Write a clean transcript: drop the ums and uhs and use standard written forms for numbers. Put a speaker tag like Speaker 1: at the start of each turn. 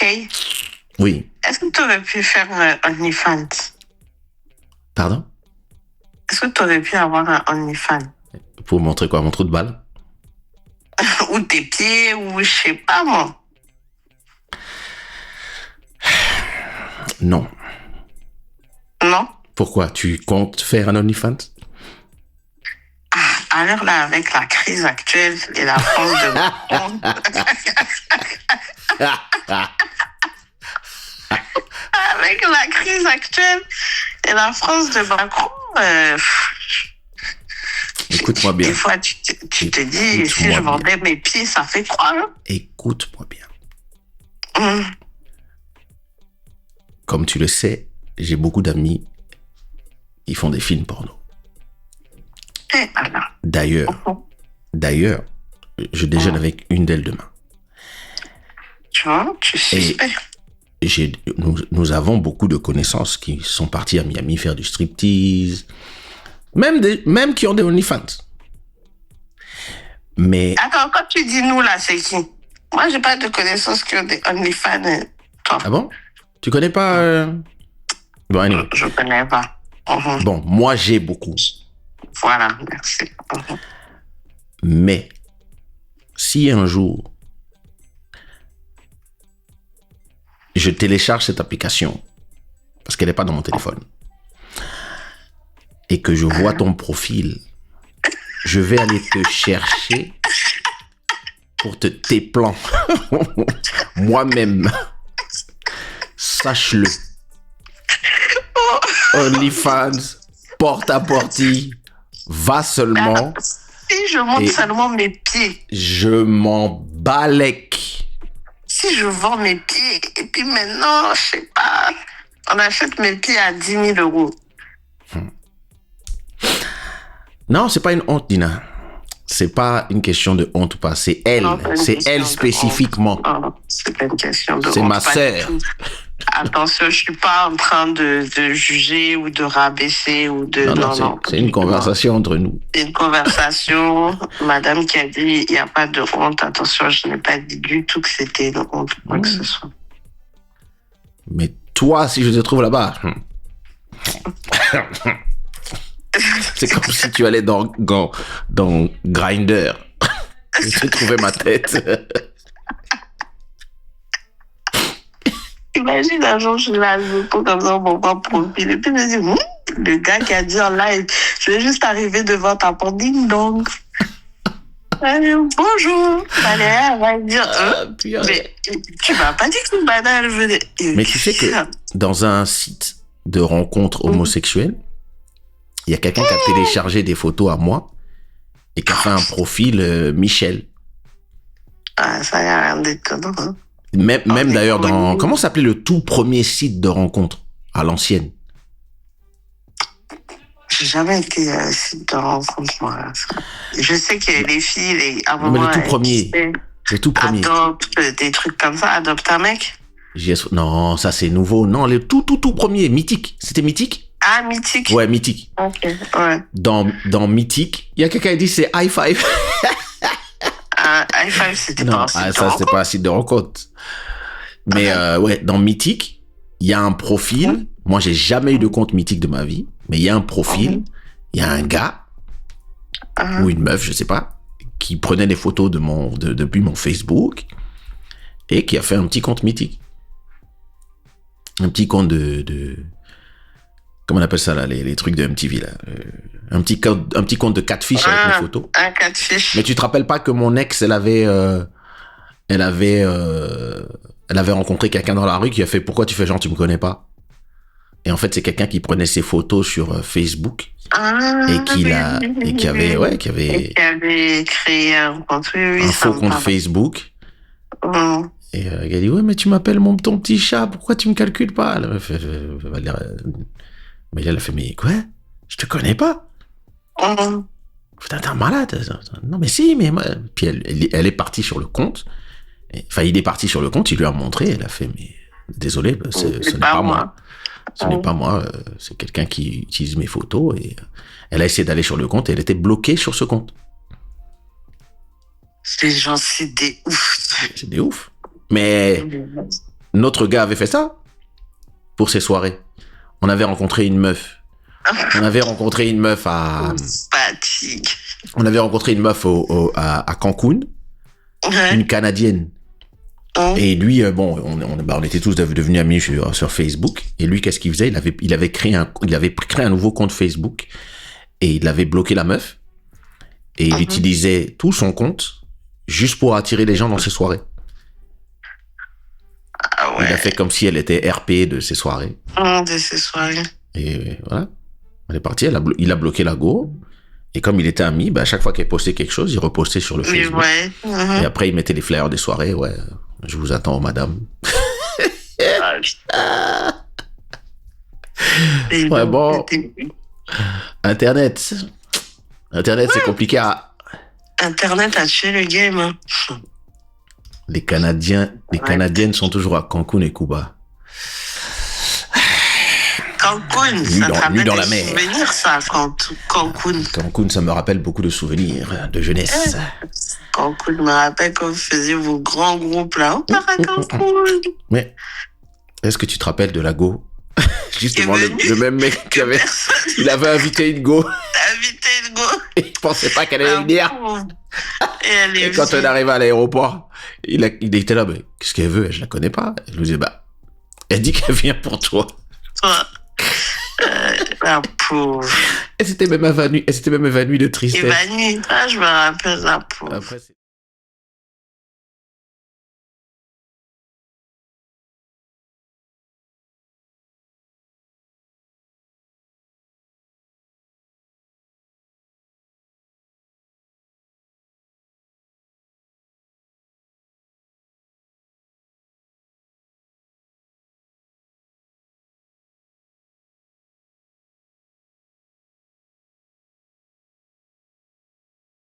Speaker 1: Kay,
Speaker 2: Oui.
Speaker 1: est-ce que tu aurais pu faire OnlyFans?
Speaker 2: Pardon?
Speaker 1: Est-ce que tu aurais pu avoir un OnlyFans?
Speaker 2: Pour montrer quoi? Mon trou de balle?
Speaker 1: Ou tes pieds, ou je sais pas moi.
Speaker 2: Non.
Speaker 1: Non?
Speaker 2: Pourquoi? Tu comptes faire un OnlyFans?
Speaker 1: Alors là, avec la crise actuelle et la France de Macron, avec la crise actuelle et la France de Macron,
Speaker 2: Écoute-moi bien.
Speaker 1: des fois tu te dis, si je vendais mes pieds, ça fait quoi? Hein?
Speaker 2: Écoute-moi bien. Comme tu le sais, j'ai beaucoup d'amis qui font des films porno.
Speaker 1: Et voilà.
Speaker 2: D'ailleurs, je déjeune avec une d'elles demain.
Speaker 1: Tu vois, tu suspect.
Speaker 2: Nous avons beaucoup de connaissances qui sont partis à Miami faire du striptease, même qui ont des OnlyFans. Mais...
Speaker 1: Attends, quand tu dis nous là, c'est qui? Moi, j'ai pas de connaissances qui ont des OnlyFans. Toi.
Speaker 2: Ah bon? Tu connais pas... Bon, anyway.
Speaker 1: Je connais pas.
Speaker 2: Bon, moi, j'ai beaucoup.
Speaker 1: Voilà, merci.
Speaker 2: Mais, si un jour, je télécharge cette application, parce qu'elle n'est pas dans mon téléphone, et que je vois ton profil, je vais aller te chercher pour tes plans. Moi-même. Sache-le. OnlyFans, porte-à-porte, va seulement.
Speaker 1: Si je montre seulement mes pieds.
Speaker 2: Je m'en balèque.
Speaker 1: Si je vends mes pieds, et puis maintenant, je sais pas, on achète mes pieds à 10 000 euros.
Speaker 2: Non, c'est pas une honte, Dina. C'est pas une question de honte ou pas. C'est elle.
Speaker 1: Non,
Speaker 2: c'est elle spécifiquement.
Speaker 1: Oh, c'est pas une question de honte.
Speaker 2: C'est ma sœur.
Speaker 1: Attention, je suis pas en train de juger ou de rabaisser ou de...
Speaker 2: Non, c'est une conversation entre nous.
Speaker 1: C'est une conversation. Madame qui a dit, il n'y a pas de honte. Attention, je n'ai pas dit du tout que c'était une honte ou quoi que ce soit.
Speaker 2: Mais toi, si je te trouve là-bas... C'est comme si tu allais dans Grindr. Tu trouvais ma tête.
Speaker 1: Imagine un jour, je la pose comme ça, mon propre profil. Et puis, je me dis, le gars qui a dit en live, je vais juste arriver devant ta porte, ding dong. Bonjour. Allez, elle va dire, mais tu m'as pas dit que c'est banal.
Speaker 2: Mais tu sais que dans un site de rencontres homosexuelles, il y a quelqu'un qui a téléchargé des photos à moi et qui a fait un profil Michel.
Speaker 1: Ah, ça y a rien d'étonnant. Hein.
Speaker 2: Même d'ailleurs dans... Comment s'appelait le tout premier site de rencontre à l'ancienne?
Speaker 1: J'ai jamais été site de rencontre, moi. Je sais que les filles, à un moment...
Speaker 2: Mais le tout premier.
Speaker 1: Adopte, des trucs comme ça. Adopte un mec.
Speaker 2: Non, ça c'est nouveau. Non, le tout premier, Mythique. C'était Mythique?
Speaker 1: Ah, Mythique.
Speaker 2: Ouais, Mythique.
Speaker 1: Ok, ouais.
Speaker 2: Dans Mythique, il y a quelqu'un qui dit c'est High Five.
Speaker 1: High Five, c'était pas un site de rencontre.
Speaker 2: Ça, c'était pas un site de rencontre. Mais ouais, dans Mythique, il y a un profil. Moi, j'ai jamais eu de compte Mythique de ma vie. Mais il y a un profil. Il y a un gars ou une meuf, je sais pas, qui prenait des photos depuis mon Facebook et qui a fait un petit compte Mythique. Un petit compte de comment on appelle ça là, les trucs de MTV là, un petit compte de catfish avec mes photos.
Speaker 1: Un catfish.
Speaker 2: Mais tu te rappelles pas que mon ex, elle avait rencontré quelqu'un dans la rue qui a fait pourquoi tu fais genre tu me connais pas? Et en fait c'est quelqu'un qui prenait ses photos sur Facebook et qui avait
Speaker 1: créé un
Speaker 2: faux compte Facebook. Et il a dit ouais mais tu m'appelles ton petit chat, pourquoi tu me calcules pas? Mais elle a fait, mais quoi? Je te connais pas. Putain, t'es un malade. Non, mais si, mais... Puis elle est partie sur le compte. Enfin, il est parti sur le compte, il lui a montré, elle a fait, mais désolé, ce n'est pas moi. Ce n'est pas moi, c'est quelqu'un qui utilise mes photos. Et elle a essayé d'aller sur le compte et elle était bloquée sur ce compte.
Speaker 1: Les gens, c'est des ouf.
Speaker 2: C'est des ouf. Mais notre gars avait fait ça pour ses soirées. On avait rencontré une meuf. On avait rencontré une meuf
Speaker 1: Fatigue.
Speaker 2: On avait rencontré une meuf à Cancun, une Canadienne. Et lui, bon, on était tous devenus amis sur Facebook. Et lui, qu'est-ce qu'il faisait? Il avait créé un nouveau compte Facebook et il avait bloqué la meuf. Et il utilisait tout son compte juste pour attirer les gens dans ses soirées.
Speaker 1: Ah ouais.
Speaker 2: Il a fait comme si elle était RP de ses soirées.
Speaker 1: De ses soirées.
Speaker 2: Et voilà. Elle est partie, il a bloqué la go. Et comme il était ami, à chaque fois qu'elle postait quelque chose, il repostait sur le Facebook.
Speaker 1: Ouais.
Speaker 2: Et après, il mettait les flyers des soirées. Ouais, je vous attends, madame. Ouais, bon. Internet, c'est compliqué à...
Speaker 1: Internet a tué le game. Hein.
Speaker 2: Les Canadiennes sont toujours à Cancun et Cuba.
Speaker 1: Cancun, ça te rappelle
Speaker 2: dans la
Speaker 1: des
Speaker 2: mer.
Speaker 1: souvenirs, ça, Cancun.
Speaker 2: Cancun, ça me rappelle beaucoup de souvenirs de jeunesse.
Speaker 1: Cancun me rappelle quand vous faisiez vos grands groupes là. On part à Cancun.
Speaker 2: Mais est-ce que tu te rappelles de la go? Justement, le même mec qui avait... Il avait invité une go.
Speaker 1: Invité une go.
Speaker 2: Et il pensait pas qu'elle allait venir. Et quand on arrivait à l'aéroport, il était là, mais qu'est-ce qu'elle veut? Je la connais pas. Je lui disais, elle dit qu'elle vient pour toi.
Speaker 1: Toi. La pauvre.
Speaker 2: Elle s'était même évanouie de tristesse.
Speaker 1: Évanouie. Ah, je me rappelle la pauvre.
Speaker 2: Après,